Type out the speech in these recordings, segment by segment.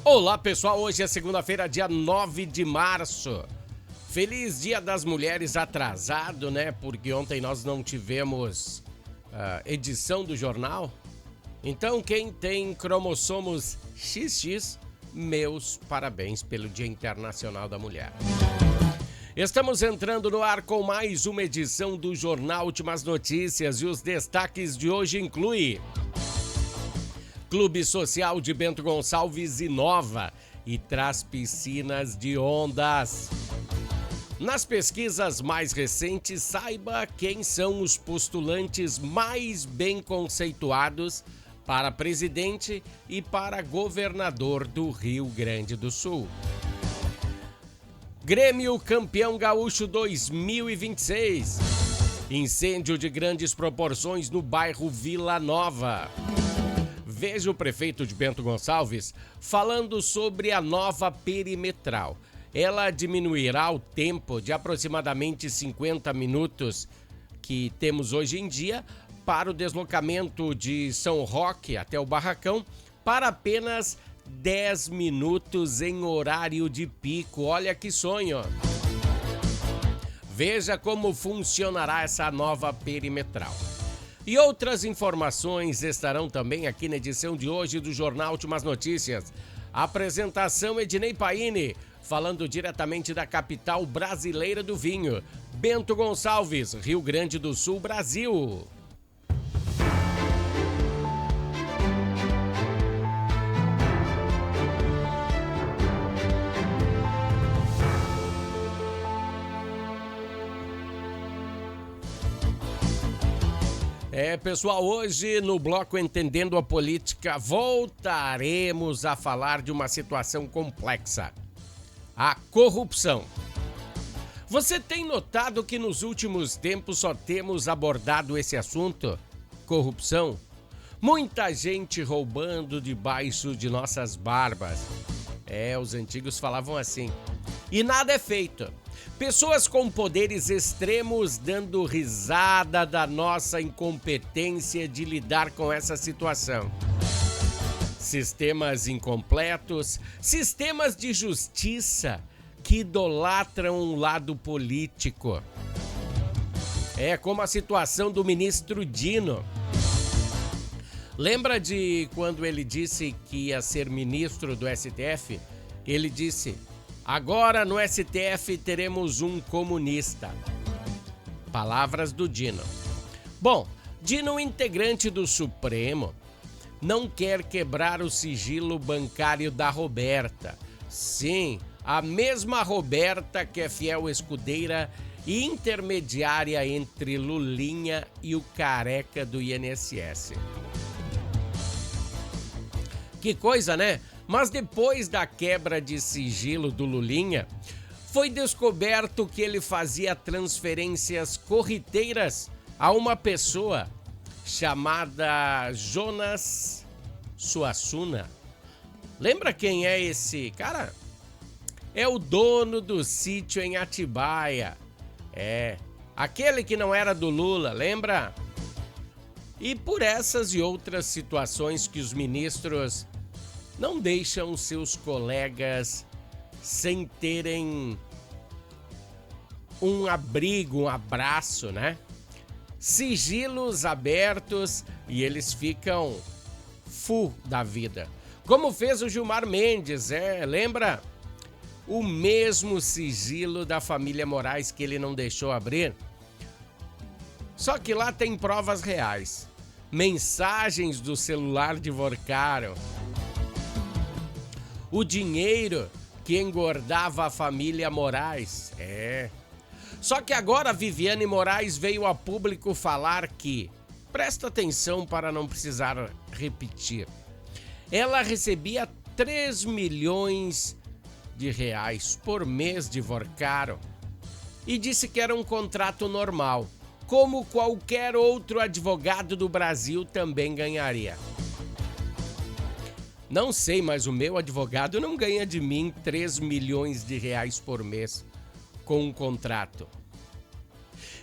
Olá pessoal, hoje é segunda-feira, dia 9 de março. Feliz Dia das Mulheres atrasado, né? Porque ontem nós não tivemos edição do jornal. Então quem tem cromossomos XX, meus parabéns pelo Dia Internacional da Mulher. Estamos entrando no ar com mais uma edição do Jornal Últimas Notícias e os destaques de hoje incluem: Clube Social de Bento Gonçalves inova e traz piscinas de ondas. Nas pesquisas mais recentes, saiba quem são os postulantes mais bem conceituados para presidente e para governador do Rio Grande do Sul. Grêmio campeão gaúcho 2026. Incêndio de grandes proporções no bairro Vila Nova. Veja o prefeito de Bento Gonçalves falando sobre a nova perimetral. Ela diminuirá o tempo de aproximadamente 50 minutos que temos hoje em dia para o deslocamento de São Roque até o Barracão para apenas 10 minutos em horário de pico. Olha que sonho! Veja como funcionará essa nova perimetral. E outras informações estarão também aqui na edição de hoje do Jornal Últimas Notícias. Apresentação Ednei Paine, falando diretamente da capital brasileira do vinho, Bento Gonçalves, Rio Grande do Sul, Brasil. Pessoal, hoje no bloco Entendendo a Política voltaremos a falar de uma situação complexa: a corrupção. Você tem notado que nos últimos tempos só temos abordado esse assunto? Corrupção? Muita gente roubando debaixo de nossas barbas. Os antigos falavam assim. E nada é feito. Pessoas com poderes extremos dando risada da nossa incompetência de lidar com essa situação. Sistemas incompletos, sistemas de justiça que idolatram um lado político. É como a situação do ministro Dino. Lembra de quando ele disse que ia ser ministro do STF? Ele disse: agora no STF teremos um comunista. Palavras do Dino. Bom, Dino, integrante do Supremo, não quer quebrar o sigilo bancário da Roberta. Sim, a mesma Roberta que é fiel escudeira e intermediária entre Lulinha e o careca do INSS. Que coisa, né? Mas depois da quebra de sigilo do Lulinha, foi descoberto que ele fazia transferências corriqueiras a uma pessoa chamada Jonas Suassuna. Lembra quem é esse cara? É o dono do sítio em Atibaia. Aquele que não era do Lula, lembra? E por essas e outras situações que os ministros não deixam seus colegas sem terem um abrigo, um abraço, né? Sigilos abertos e eles ficam full da vida. Como fez o Gilmar Mendes, lembra? O mesmo sigilo da família Moraes que ele não deixou abrir. Só que lá tem provas reais. Mensagens do celular de Vorcaro. O dinheiro que engordava a família Moraes. Só que agora a Viviane Moraes veio a público falar que, presta atenção para não precisar repetir, ela recebia 3 milhões de reais por mês de Vorcaro e disse que era um contrato normal, como qualquer outro advogado do Brasil também ganharia. Não sei, mas o meu advogado não ganha de mim 3 milhões de reais por mês com um contrato.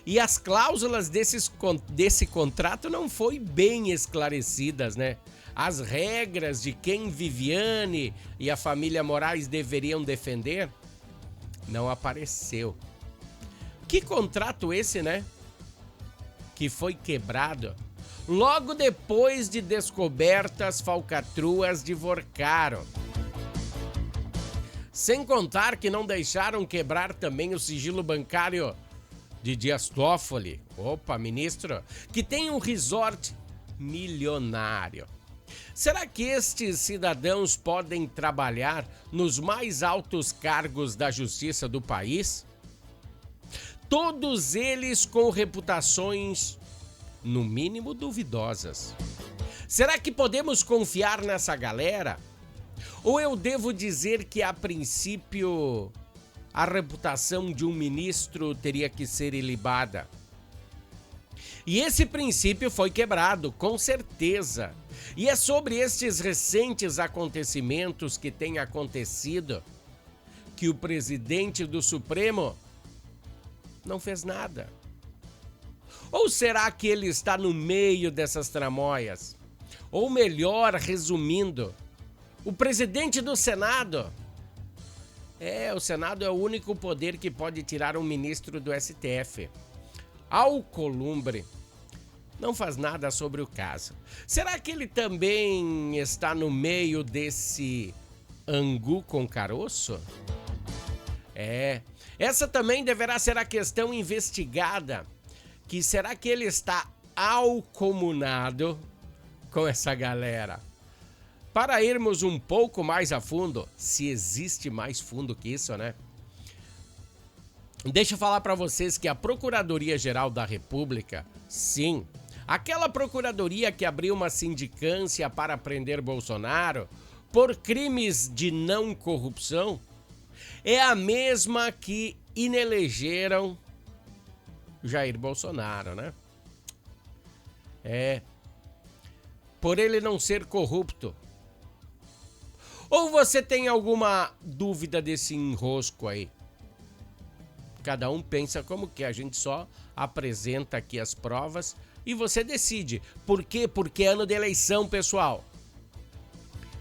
E as cláusulas desse contrato não foi bem esclarecidas, né? as regras de quem Viviane e a família Moraes deveriam defender, não apareceu. Que contrato esse, né? Que foi quebrado logo depois de descobertas falcatruas de Vorcaro. Sem contar que não deixaram quebrar também o sigilo bancário de Dias Toffoli, ministro, que tem um resort milionário. Será que estes cidadãos podem trabalhar nos mais altos cargos da justiça do país? Todos eles com reputações, no mínimo, duvidosas. Será que podemos confiar nessa galera? Ou eu devo dizer que, a princípio, a reputação de um ministro teria que ser ilibada? E esse princípio foi quebrado, com certeza. E é sobre estes recentes acontecimentos que têm acontecido que o presidente do Supremo não fez nada. Ou será que ele está no meio dessas tramóias? Ou melhor, resumindo, o presidente do Senado. O Senado é o único poder que pode tirar um ministro do STF. Alcolumbre não faz nada sobre o caso. Será que ele também está no meio desse angu com caroço? Essa também deverá ser a questão investigada. Que será que ele está alcomunado com essa galera? Para irmos um pouco mais a fundo, se existe mais fundo que isso, né? Deixa eu falar para vocês que a Procuradoria-Geral da República, sim, aquela procuradoria que abriu uma sindicância para prender Bolsonaro por crimes de não corrupção, é a mesma que inelegeram Jair Bolsonaro, né? Por ele não ser corrupto. Ou você tem alguma dúvida desse enrosco aí? Cada um pensa como que, a gente só apresenta aqui as provas e você decide. Por quê? Porque é ano de eleição, pessoal.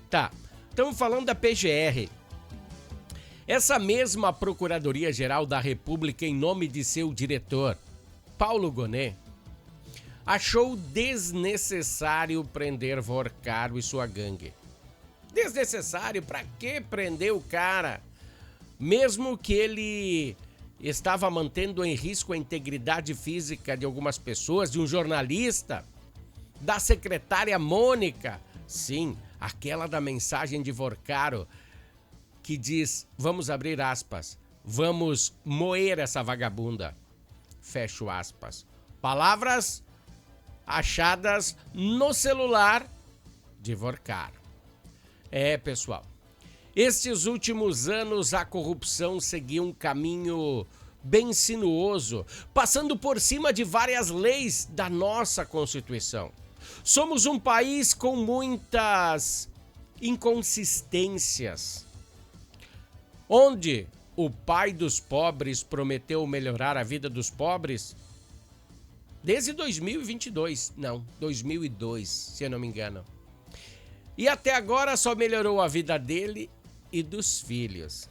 Tá, estamos falando da PGR. Essa mesma Procuradoria-Geral da República, em nome de seu diretor, Paulo Gonet, achou desnecessário prender Vorcaro e sua gangue. Desnecessário? Pra que prender o cara? Mesmo que ele estava mantendo em risco a integridade física de algumas pessoas, de um jornalista, da secretária Mônica, sim, aquela da mensagem de Vorcaro, que diz, vamos abrir aspas, vamos moer essa vagabunda, fecho aspas. Palavras achadas no celular de Vorcaro. Pessoal, estes últimos anos a corrupção seguiu um caminho bem sinuoso, passando por cima de várias leis da nossa Constituição. Somos um país com muitas inconsistências, onde o pai dos pobres prometeu melhorar a vida dos pobres desde 2022, não, 2002, se eu não me engano. E até agora só melhorou a vida dele e dos filhos.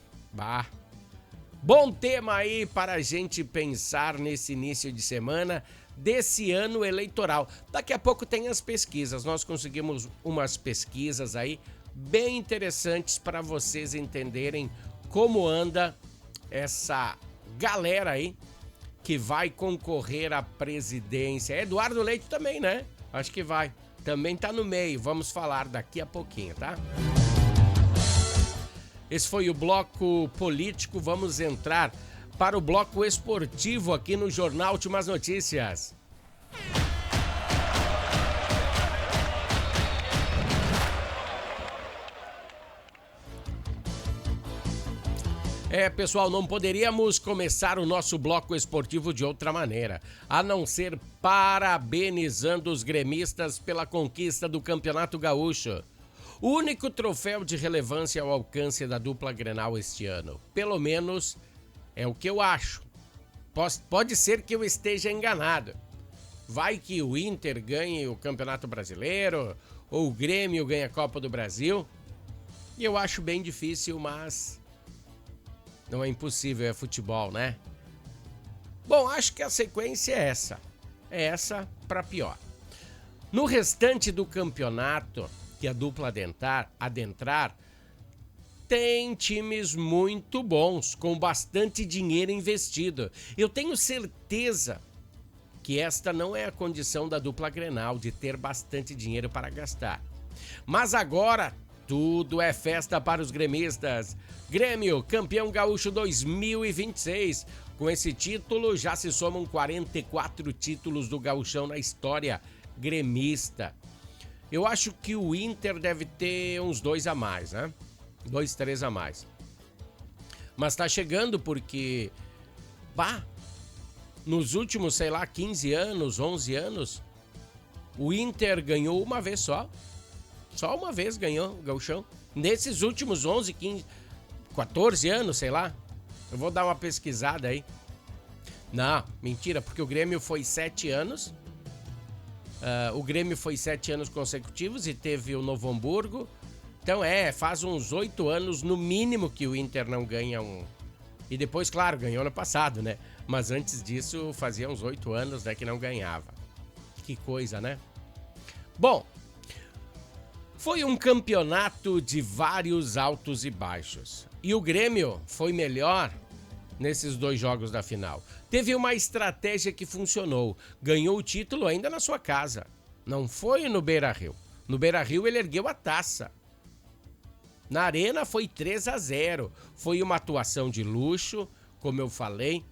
Bom tema aí para a gente pensar nesse início de semana desse ano eleitoral. Daqui a pouco tem as pesquisas. Nós conseguimos umas pesquisas aí bem interessantes para vocês entenderem como anda essa galera aí que vai concorrer à presidência. Eduardo Leite também, né? Acho que vai. Também tá no meio. Vamos falar daqui a pouquinho, tá? Esse foi o bloco político. Vamos entrar para o bloco esportivo aqui no Jornal Últimas Notícias. Pessoal, não poderíamos começar o nosso bloco esportivo de outra maneira, a não ser parabenizando os gremistas pela conquista do Campeonato Gaúcho. O único troféu de relevância ao alcance da dupla Grenal este ano. Pelo menos é o que eu acho. Pode ser que eu esteja enganado. Vai que o Inter ganhe o Campeonato Brasileiro, ou o Grêmio ganha a Copa do Brasil. E eu acho bem difícil, mas não é impossível, é futebol, né? Bom, acho que a sequência é essa. É essa para pior. No restante do campeonato, que a dupla adentrar, tem times muito bons, com bastante dinheiro investido. Eu tenho certeza que esta não é a condição da dupla Grenal, de ter bastante dinheiro para gastar. Mas agora, tudo é festa para os gremistas. Grêmio, campeão gaúcho 2026. Com esse título, já se somam 44 títulos do gauchão na história gremista. Eu acho que o Inter deve ter uns 2 a mais, né? 2, 3 a mais. Mas tá chegando porque, nos últimos, 15 anos, 11 anos, o Inter ganhou uma vez só. Só uma vez ganhou o gauchão. Nesses últimos 11, 15, 14 anos, Eu vou dar uma pesquisada aí. Não, mentira, porque o Grêmio foi 7 anos. O Grêmio foi 7 anos consecutivos e teve o Novo Hamburgo. Então faz uns 8 anos no mínimo que o Inter não ganha um. E depois, claro, ganhou ano passado, né? Mas antes disso fazia uns 8 anos, né, que não ganhava. Que coisa, né? Bom, foi um campeonato de vários altos e baixos. E o Grêmio foi melhor nesses 2 jogos da final. Teve uma estratégia que funcionou. Ganhou o título ainda na sua casa. Não foi no Beira-Rio. No Beira-Rio ele ergueu a taça. Na Arena foi 3 a 0. Foi uma atuação de luxo, como eu falei.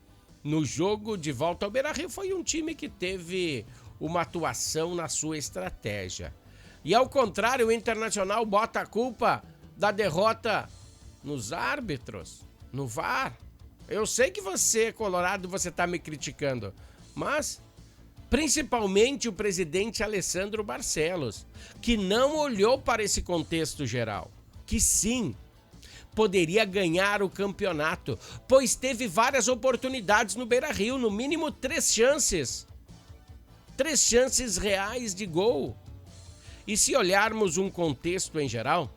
No jogo de volta ao Beira-Rio foi um time que teve uma atuação na sua estratégia. E ao contrário, o Internacional bota a culpa da derrota nos árbitros, no VAR. Eu sei que você, colorado, você tá me criticando, mas principalmente o presidente Alessandro Barcelos, que não olhou para esse contexto geral, que sim, poderia ganhar o campeonato, pois teve várias oportunidades no Beira-Rio, no mínimo 3 chances. 3 chances reais de gol. E se olharmos um contexto em geral,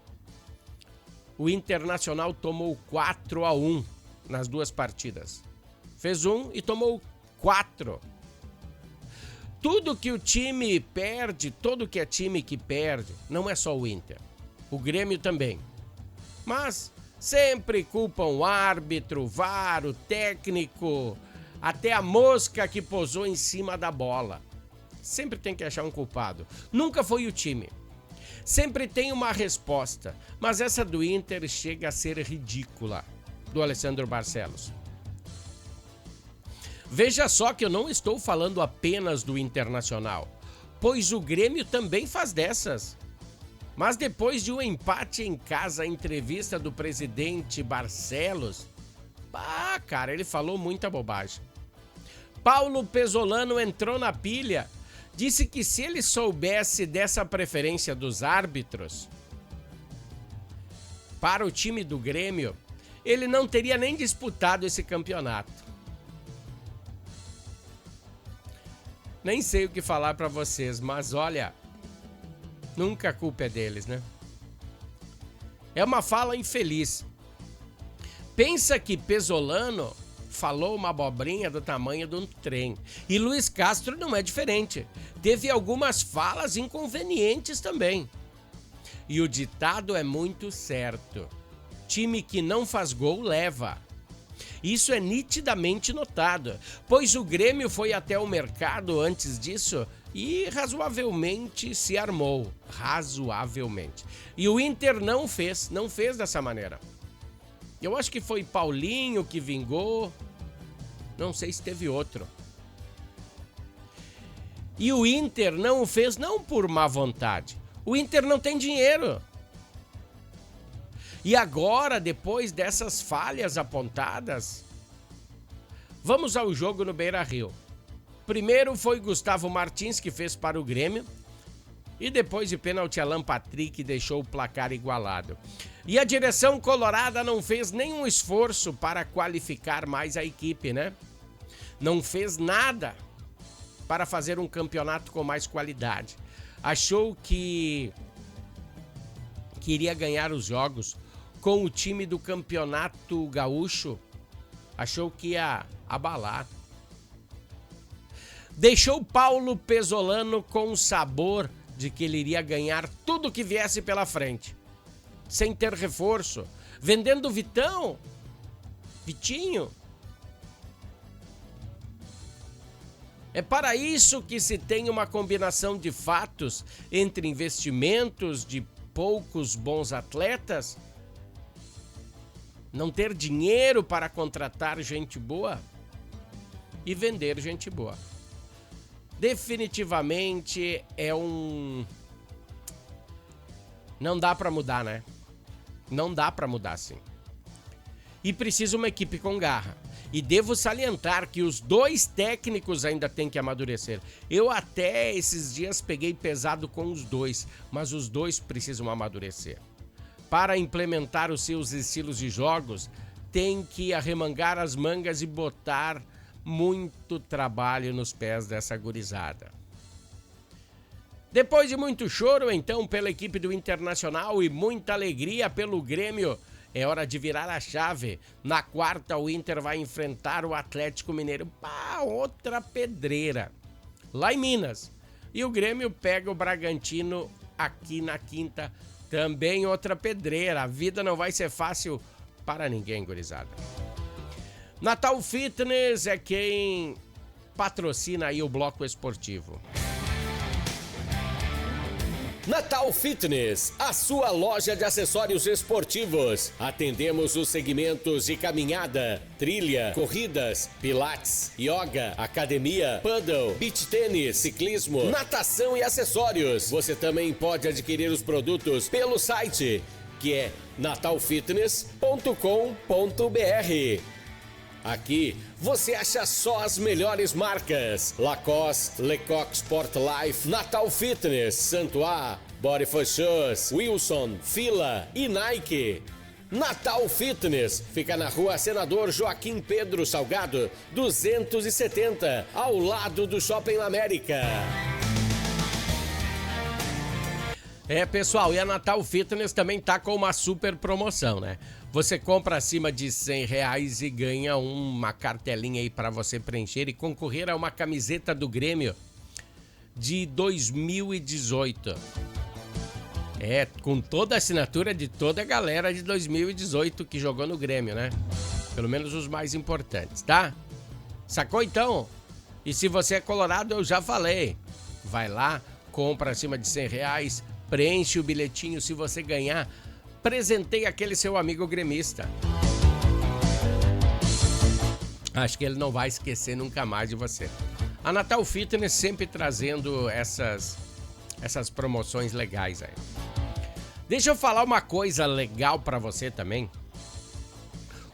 o Internacional tomou 4 a 1 nas 2 partidas. Fez 1 e tomou 4. Tudo que o time perde, todo que é time que perde, não é só o Inter. O Grêmio também. Mas sempre culpam o árbitro, o VAR, o técnico, até a mosca que pousou em cima da bola. Sempre tem que achar um culpado. Nunca foi o time. Sempre tem uma resposta. Mas essa do Inter chega a ser ridícula, do Alessandro Barcelos. Veja só que eu não estou falando apenas do Internacional, pois o Grêmio também faz dessas. Mas depois de um empate em casa, a entrevista do presidente Barcelos, cara, ele falou muita bobagem. Paulo Pesolano entrou na pilha. Disse que se ele soubesse dessa preferência dos árbitros para o time do Grêmio, ele não teria nem disputado esse campeonato. Nem sei o que falar para vocês, mas olha, nunca a culpa é deles, né? É uma fala infeliz. Pensa que Pesolano falou uma abobrinha do tamanho de um trem. E Luiz Castro não é diferente. Teve algumas falas inconvenientes também. E o ditado é muito certo. Time que não faz gol leva. Isso é nitidamente notado, pois o Grêmio foi até o mercado antes disso e razoavelmente se armou. Razoavelmente. E o Inter não fez dessa maneira. Eu acho que foi Paulinho que vingou. Não sei se teve outro. E o Inter não o fez não por má vontade. O Inter não tem dinheiro. E agora, depois dessas falhas apontadas, vamos ao jogo no Beira-Rio. Primeiro foi Gustavo Martins que fez para o Grêmio. E depois de pênalti, Alan Patrick deixou o placar igualado. E a direção colorada não fez nenhum esforço para qualificar mais a equipe, né? Não fez nada para fazer um campeonato com mais qualidade. Achou que que iria ganhar os jogos com o time do Campeonato Gaúcho, achou que ia abalar. Deixou Paulo Pesolano com o sabor de que ele iria ganhar tudo que viesse pela frente, sem ter reforço, vendendo Vitinho. É para isso que se tem uma combinação de fatos entre investimentos de poucos bons atletas, não ter dinheiro para contratar gente boa e vender gente boa. Definitivamente não dá para mudar, né? Não dá para mudar, sim. E precisa uma equipe com garra. E devo salientar que os dois técnicos ainda têm que amadurecer. Eu até esses dias peguei pesado com os dois, mas os dois precisam amadurecer. Para implementar os seus estilos de jogos, tem que arremangar as mangas e botar muito trabalho nos pés dessa gurizada. Depois de muito choro, então, pela equipe do Internacional e muita alegria pelo Grêmio, é hora de virar a chave. Na quarta, o Inter vai enfrentar o Atlético Mineiro. Pá, outra pedreira. Lá em Minas. E o Grêmio pega o Bragantino aqui na quinta. Também outra pedreira. A vida não vai ser fácil para ninguém, gurizada. Natal Fitness é quem patrocina aí o Bloco Esportivo. Natal Fitness, a sua loja de acessórios esportivos. Atendemos os segmentos de caminhada, trilha, corridas, pilates, yoga, academia, paddle, beach tênis, ciclismo, natação e acessórios. Você também pode adquirir os produtos pelo site, que é natalfitness.com.br. Aqui você acha só as melhores marcas: Lacoste, Lecoq Sport Life, Natal Fitness, Santois, Body for Shoes, Wilson, Fila e Nike. Natal Fitness fica na rua Senador Joaquim Pedro Salgado, 270, ao lado do Shopping América. Pessoal, e a Natal Fitness também tá com uma super promoção, né? Você compra acima de R$100 e ganha uma cartelinha aí para você preencher e concorrer a uma camiseta do Grêmio de 2018. Com toda a assinatura de toda a galera de 2018 que jogou no Grêmio, né? Pelo menos os mais importantes, tá? Sacou então? E se você é colorado, eu já falei. Vai lá, compra acima de R$100, preenche o bilhetinho. Se você ganhar, presentei aquele seu amigo gremista. Acho que ele não vai esquecer nunca mais de você. A Natal Fitness sempre trazendo essas promoções legais aí. Deixa eu falar uma coisa legal para você também.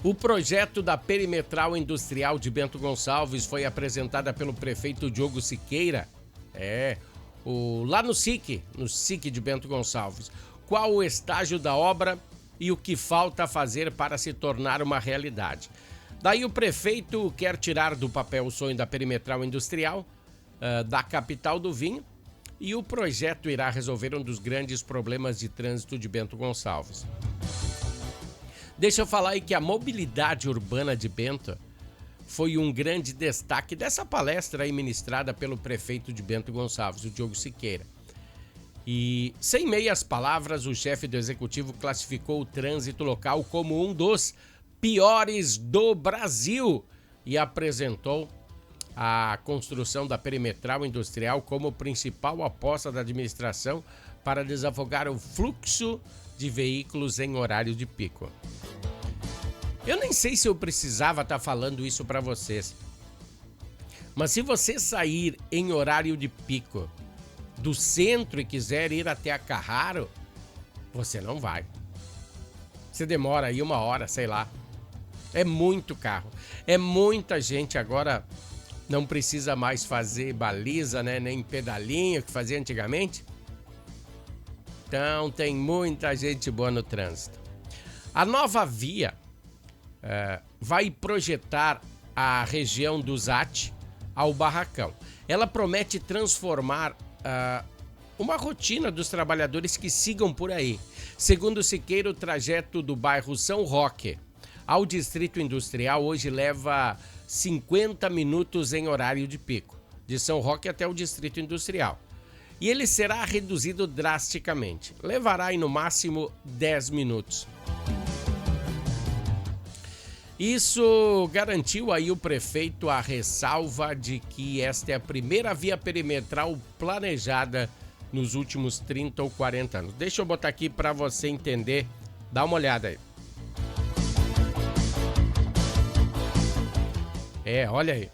O projeto da Perimetral Industrial de Bento Gonçalves foi apresentada pelo prefeito Diogo Siqueira. Lá no SIC de Bento Gonçalves. Qual o estágio da obra e o que falta fazer para se tornar uma realidade. Daí o prefeito quer tirar do papel o sonho da Perimetral Industrial, da capital do vinho, e o projeto irá resolver um dos grandes problemas de trânsito de Bento Gonçalves. Deixa eu falar aí que a mobilidade urbana de Bento foi um grande destaque dessa palestra aí ministrada pelo prefeito de Bento Gonçalves, o Diogo Siqueira. E, sem meias palavras, o chefe do executivo classificou o trânsito local como um dos piores do Brasil e apresentou a construção da Perimetral Industrial como principal aposta da administração para desafogar o fluxo de veículos em horário de pico. Eu nem sei se eu precisava estar falando isso para vocês, mas se você sair em horário de pico do centro e quiser ir até a Carraro, você não vai. Você demora aí 1 hora, sei lá. É muito carro. É muita gente agora. Não precisa mais fazer baliza, né? Nem pedalinho que fazia antigamente. Então tem muita gente boa no trânsito. A Nova Via vai projetar a região do Zate ao Barracão. Ela promete transformar uma rotina dos trabalhadores que sigam por aí, Segundo Siqueira, o trajeto do bairro São Roque ao Distrito Industrial hoje leva 50 minutos em horário de pico, de São Roque até o Distrito Industrial. E ele será reduzido drasticamente. Levará aí no máximo 10 minutos. Isso garantiu aí o prefeito a ressalva de que esta é a primeira via perimetral planejada nos últimos 30 ou 40 anos. Deixa eu botar aqui para você entender. Dá uma olhada aí. Olha aí.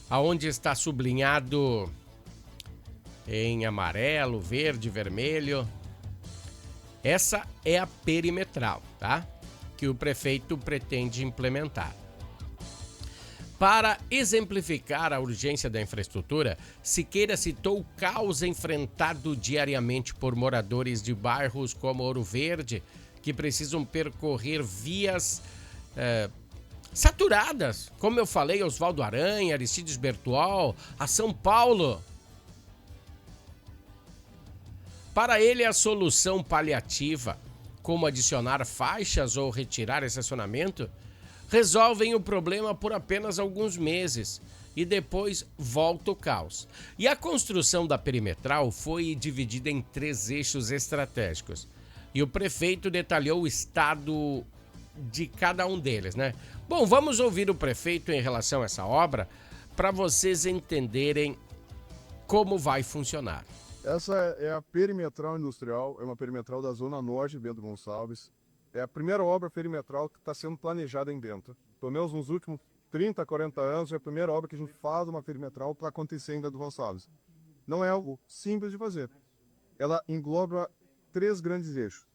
Aonde está sublinhado em amarelo, verde, vermelho. Essa é a perimetral, tá? Que o prefeito pretende implementar. Para exemplificar a urgência da infraestrutura, Siqueira citou o caos enfrentado diariamente por moradores de bairros como Ouro Verde, que precisam percorrer vias saturadas, como eu falei, Oswaldo Aranha, Aristides Bertual, a São Paulo. Para ele, a solução paliativa, como adicionar faixas ou retirar estacionamento, resolvem o problema por apenas alguns meses e depois volta o caos. E a construção da perimetral foi dividida em 3 eixos estratégicos. E o prefeito detalhou o estado de cada um deles, né? Bom, vamos ouvir o prefeito em relação a essa obra para vocês entenderem como vai funcionar. Essa é a perimetral industrial, é uma perimetral da Zona Norte de Bento Gonçalves. É a primeira obra perimetral que está sendo planejada em Bento. Pelo menos nos últimos 30, 40 anos, é a primeira obra que a gente faz uma perimetral para acontecer em Bento Gonçalves. Não é algo simples de fazer. Ela engloba 3 grandes eixos.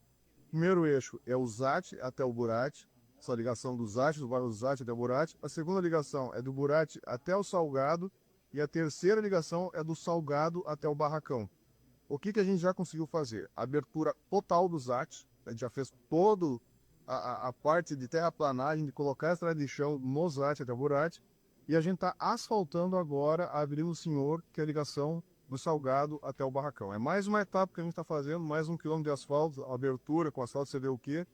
O primeiro eixo é o Zate até o Burati, essa ligação do Zate, do bairro Zate até o Burati. A segunda ligação é do Burati até o Salgado. E a terceira ligação é do Salgado até o Barracão. O que a gente já conseguiu fazer? A abertura total do Zate. A gente já fez toda a parte de terraplanagem, de colocar a estrada de chão no Zate até o Burati. E a gente está asfaltando agora a Avenida do Senhor, que é a ligação do Salgado até o Barracão. É mais uma etapa que a gente está fazendo, mais 1 quilômetro de asfalto, abertura com asfalto, você vê o quê.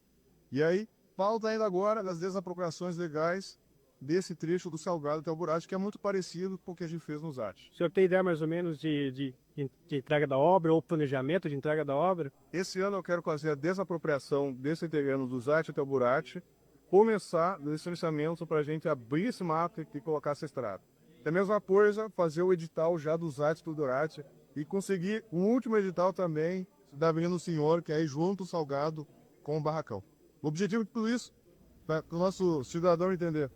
E aí, falta ainda agora as desapropriações legais desse trecho do Salgado até o Burati, que é muito parecido com o que a gente fez no Zate. O senhor tem ideia mais ou menos de entrega da obra ou planejamento de entrega da obra? Esse ano eu quero fazer a desapropriação desse terreno do Zate até o Burati, começar o licenciamento para a gente abrir esse mato e colocar essa estrada. É a mesma coisa fazer o edital já do Zate do Burati e conseguir um último edital também da Avenida do Senhor, que é aí junto o Salgado com o Barracão. O objetivo de tudo isso, para o nosso cidadão entender,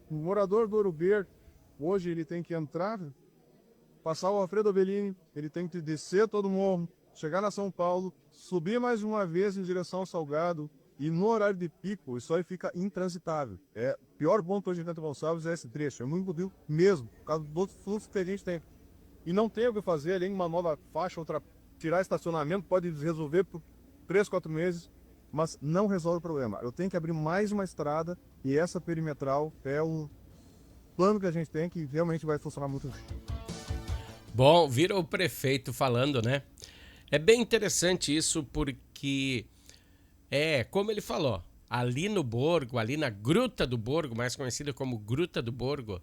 o morador do Ouro Verde, hoje ele tem que entrar, passar o Alfredo Bellini, ele tem que descer todo morro, chegar na São Paulo, subir mais uma vez em direção ao Salgado, e no horário de pico, isso aí fica intransitável. O pior ponto hoje em Bento Gonçalves é esse trecho, é muito fodido mesmo, por causa do fluxo que a gente tem. E não tem o que fazer, além de uma nova faixa, tirar estacionamento, pode resolver por 3, 4 meses, mas não resolve o problema. Eu tenho que abrir mais uma estrada e essa perimetral é um plano que a gente tem que realmente vai funcionar muito bem. Bom, vira o prefeito falando, né? É bem interessante isso porque, como ele falou, ali no Borgo, ali na Gruta do Borgo, mais conhecida como Gruta do Borgo,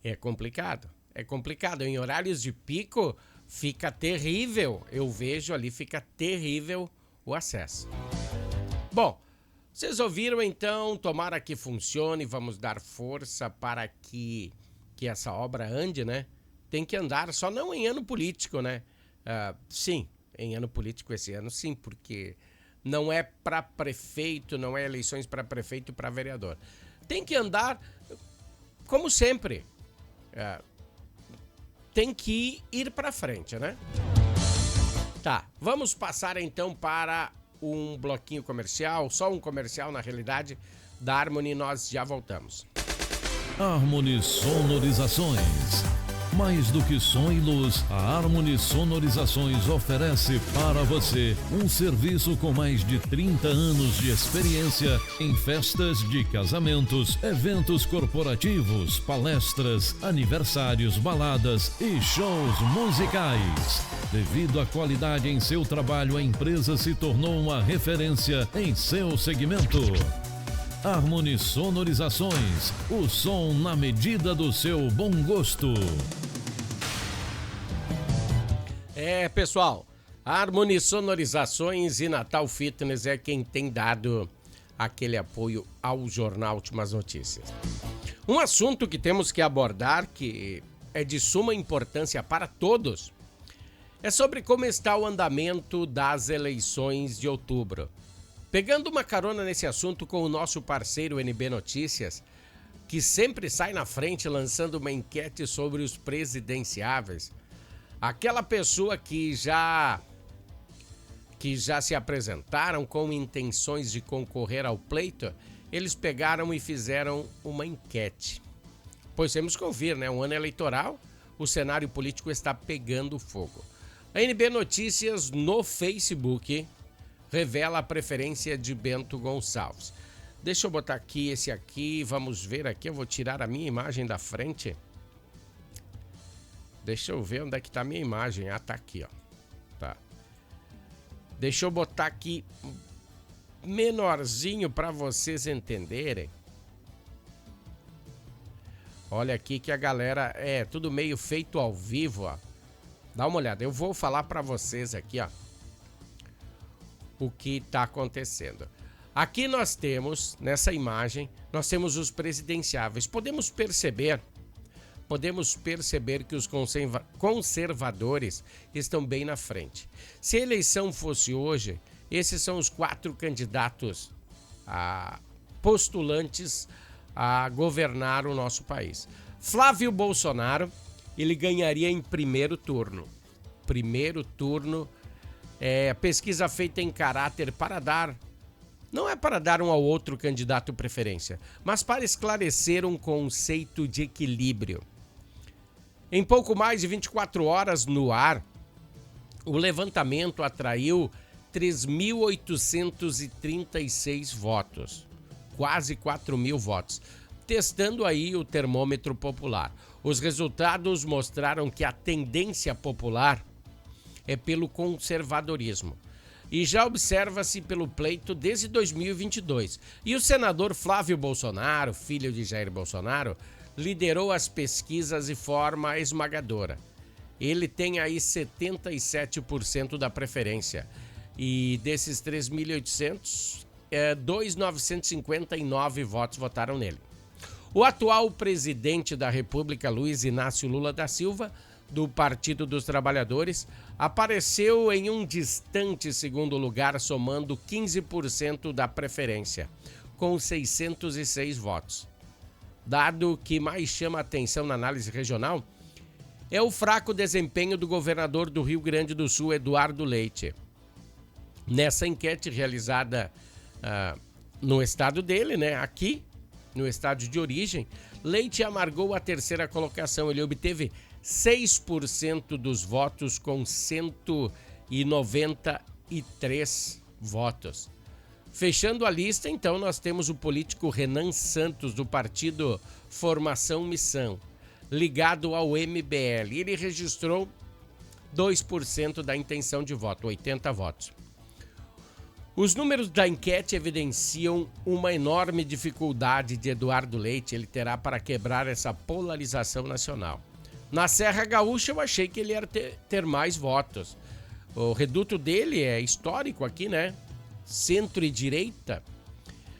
é complicado. É complicado. Em horários de pico, fica terrível. Eu vejo ali, fica terrível o acesso. Bom, vocês ouviram então, tomara que funcione, vamos dar força para que essa obra ande, né? Tem que andar, só não em ano político, né? Sim, em ano político esse ano sim, porque não é para prefeito, não é eleições para prefeito e para vereador. Tem que andar como sempre, tem que ir para frente, né? Tá, vamos passar então para um bloquinho comercial, só um comercial na realidade, da Harmony, nós já voltamos. Harmony Sonorizações. Mais do que som e luz, a Harmony Sonorizações oferece para você um serviço com mais de 30 anos de experiência em festas de casamentos, eventos corporativos, palestras, aniversários, baladas e shows musicais. Devido à qualidade em seu trabalho, a empresa se tornou uma referência em seu segmento. Harmony Sonorizações, o som na medida do seu bom gosto. Pessoal, Harmony Sonorizações e Natal Fitness é quem tem dado aquele apoio ao Jornal Últimas Notícias. Um assunto que temos que abordar, que é de suma importância para todos, é sobre como está o andamento das eleições de outubro. Pegando uma carona nesse assunto com o nosso parceiro NB Notícias, que sempre sai na frente lançando uma enquete sobre os presidenciáveis, aquela pessoa que já se apresentaram com intenções de concorrer ao pleito, eles pegaram e fizeram uma enquete. Pois temos que ouvir, né? Um ano eleitoral, o cenário político está pegando fogo. A NB Notícias no Facebook revela a preferência de Bento Gonçalves. Deixa eu botar aqui esse aqui, vamos ver aqui, eu vou tirar a minha imagem da frente. Deixa eu ver onde é que tá a minha imagem. Ah, tá aqui, ó. Tá. Deixa eu botar aqui menorzinho para vocês entenderem. Olha aqui que a galera é tudo meio feito ao vivo, ó. Dá uma olhada, eu vou falar para vocês aqui, ó, o que está acontecendo. Aqui nós temos, nessa imagem, nós temos os presidenciáveis. Podemos perceber que os conservadores estão bem na frente. Se a eleição fosse hoje, esses são os 4 candidatos postulantes a governar o nosso país. Flávio Bolsonaro, ele ganharia em primeiro turno. Primeiro turno, pesquisa feita em caráter para dar, não é para dar um ao outro candidato preferência, mas para esclarecer um conceito de equilíbrio. Em pouco mais de 24 horas no ar, o levantamento atraiu 3.836 votos, quase 4.000 votos, testando aí o termômetro popular. Os resultados mostraram que a tendência popular é pelo conservadorismo. E já observa-se pelo pleito desde 2022. E o senador Flávio Bolsonaro, filho de Jair Bolsonaro, liderou as pesquisas de forma esmagadora. Ele tem aí 77% da preferência. E desses 3.800, 2.959 votos votaram nele. O atual presidente da República, Luiz Inácio Lula da Silva, do Partido dos Trabalhadores, apareceu em um distante segundo lugar, somando 15% da preferência, com 606 votos. Dado que mais chama a atenção na análise regional é o fraco desempenho do governador do Rio Grande do Sul, Eduardo Leite. Nessa enquete realizada no estado dele, né, aqui, no estado de origem, Leite amargou a terceira colocação. Ele obteve 6% dos votos com 193 votos. Fechando a lista, então, nós temos o político Renan Santos, do partido Formação Missão, ligado ao MBL. Ele registrou 2% da intenção de voto, 80 votos. Os números da enquete evidenciam uma enorme dificuldade de Eduardo Leite. Ele terá para quebrar essa polarização nacional. Na Serra Gaúcha eu achei que ele ia ter mais votos. O reduto dele é histórico aqui, né? Centro e direita.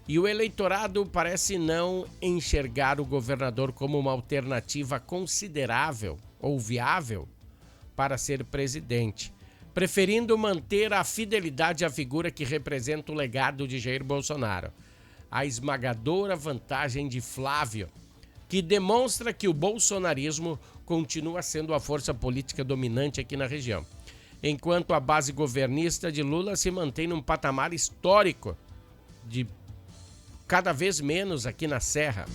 E o eleitorado parece não enxergar o governador como uma alternativa considerável ou viável para ser presidente, preferindo manter a fidelidade à figura que representa o legado de Jair Bolsonaro. A esmagadora vantagem de Flávio, que demonstra que o bolsonarismo continua sendo a força política dominante aqui na região, enquanto a base governista de Lula se mantém num patamar histórico de cada vez menos aqui na Serra.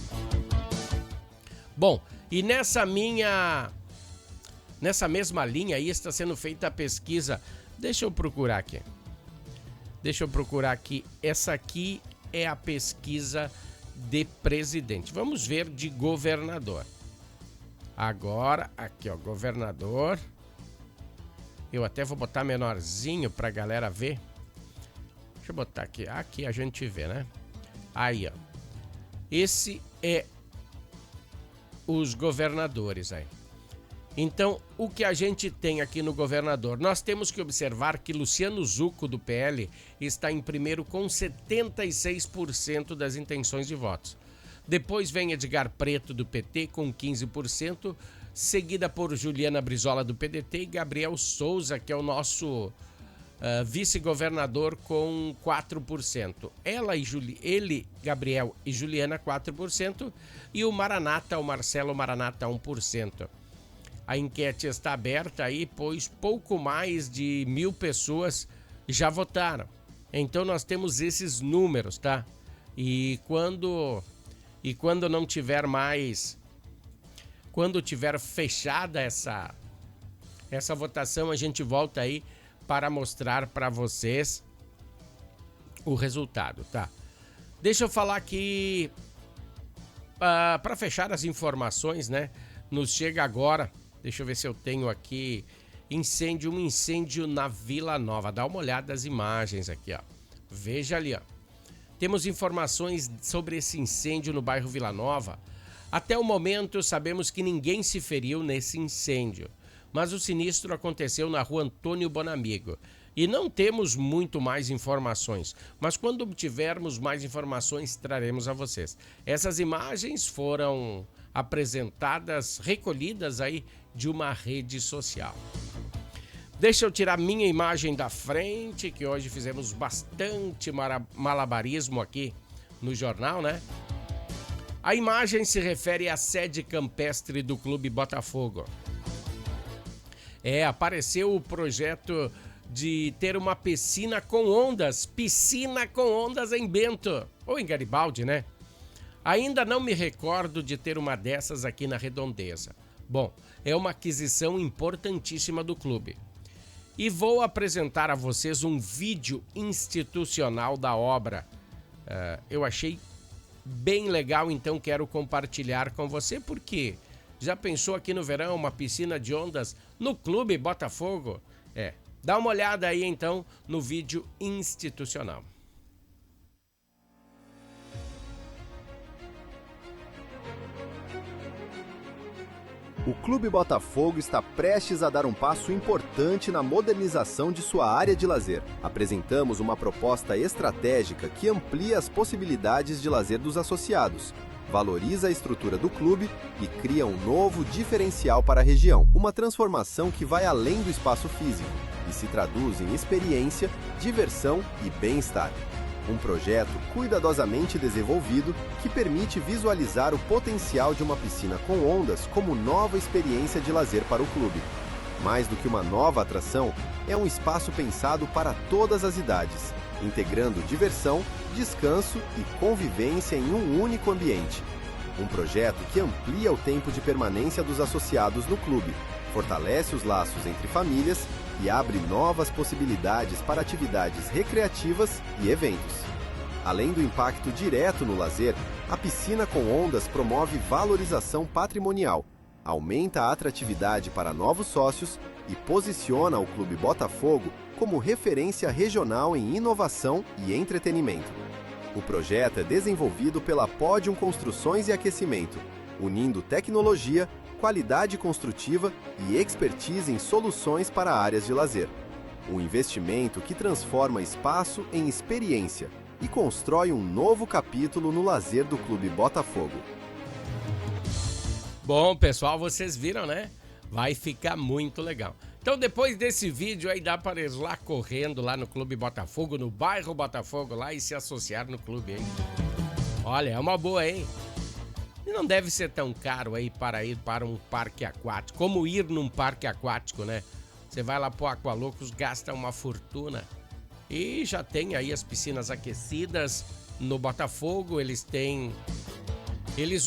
Bom, e nessa minha Nessa mesma linha aí está sendo feita a pesquisa. Deixa eu procurar aqui. Essa aqui é a pesquisa de presidente. Vamos ver de governador. Agora, aqui ó, governador. Eu até vou botar menorzinho pra galera ver. Deixa eu botar aqui. Aqui a gente vê, né? Aí, ó. Esse é os governadores aí. Então, o que a gente tem aqui no governador? Nós temos que observar que Luciano Zucco, do PL, está em primeiro com 76% das intenções de votos. Depois vem Edgar Preto, do PT, com 15%, seguida por Juliana Brizola, do PDT, e Gabriel Souza, que é o nosso vice-governador, com 4%. Ele, Gabriel e Juliana, 4%, e o Marcelo Maranata, 1%. A enquete está aberta aí, pois pouco mais de 1.000 pessoas já votaram. Então nós temos esses números, tá? E quando não tiver mais, quando tiver fechada essa votação, a gente volta aí para mostrar para vocês o resultado, tá? Deixa eu falar aqui, para fechar as informações, né? Nos chega agora, deixa eu ver se eu tenho aqui, um incêndio na Vila Nova. Dá uma olhada nas imagens aqui, ó. Veja ali, ó. Temos informações sobre esse incêndio no bairro Vila Nova. Até o momento, sabemos que ninguém se feriu nesse incêndio, mas o sinistro aconteceu na rua Antônio Bonamigo. E não temos muito mais informações, mas quando obtivermos mais informações, traremos a vocês. Essas imagens foram apresentadas, recolhidas aí de uma rede social. Deixa eu tirar minha imagem da frente, que hoje fizemos bastante malabarismo aqui no jornal, né? A imagem se refere à sede campestre do Clube Botafogo. Apareceu o projeto de ter uma piscina com ondas em Bento, ou em Garibaldi, né? Ainda não me recordo de ter uma dessas aqui na Redondeza. Bom, é uma aquisição importantíssima do clube. E vou apresentar a vocês um vídeo institucional da obra. Eu achei bem legal, então quero compartilhar com você, porque já pensou aqui no verão uma piscina de ondas no Clube Botafogo? Dá uma olhada aí então no vídeo institucional. O Clube Botafogo está prestes a dar um passo importante na modernização de sua área de lazer. Apresentamos uma proposta estratégica que amplia as possibilidades de lazer dos associados, valoriza a estrutura do clube e cria um novo diferencial para a região. Uma transformação que vai além do espaço físico e se traduz em experiência, diversão e bem-estar. Um projeto cuidadosamente desenvolvido que permite visualizar o potencial de uma piscina com ondas como nova experiência de lazer para o clube. Mais do que uma nova atração, é um espaço pensado para todas as idades, integrando diversão, descanso e convivência em um único ambiente. Um projeto que amplia o tempo de permanência dos associados no clube, fortalece os laços entre famílias e abre novas possibilidades para atividades recreativas e eventos. Além do impacto direto no lazer, a piscina com ondas promove valorização patrimonial, aumenta a atratividade para novos sócios e posiciona o Clube Botafogo como referência regional em inovação e entretenimento. O projeto é desenvolvido pela Podium Construções e Aquecimento, unindo tecnologia, qualidade construtiva e expertise em soluções para áreas de lazer. Um investimento que transforma espaço em experiência e constrói um novo capítulo no lazer do Clube Botafogo. Bom, pessoal, vocês viram, né? Vai ficar muito legal. Então, depois desse vídeo aí, dá para ir lá correndo lá no Clube Botafogo, no bairro Botafogo, lá e se associar no clube, hein? Olha, é uma boa, hein? E não deve ser tão caro aí para ir para um parque aquático. Como ir num parque aquático, né? Você vai lá pro Aqualocos, gasta uma fortuna. E já tem aí as piscinas aquecidas no Botafogo. Eles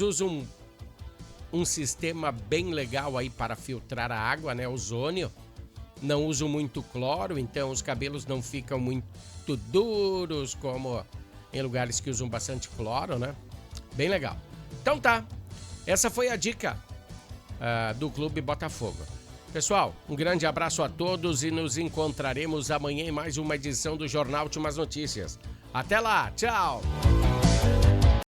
usam um sistema bem legal aí para filtrar a água, né? Ozônio. Não uso muito cloro, então os cabelos não ficam muito duros como em lugares que usam bastante cloro, né? Bem legal. Então tá, essa foi a dica do Clube Botafogo. Pessoal, um grande abraço a todos e nos encontraremos amanhã em mais uma edição do Jornal Últimas Notícias. Até lá, tchau!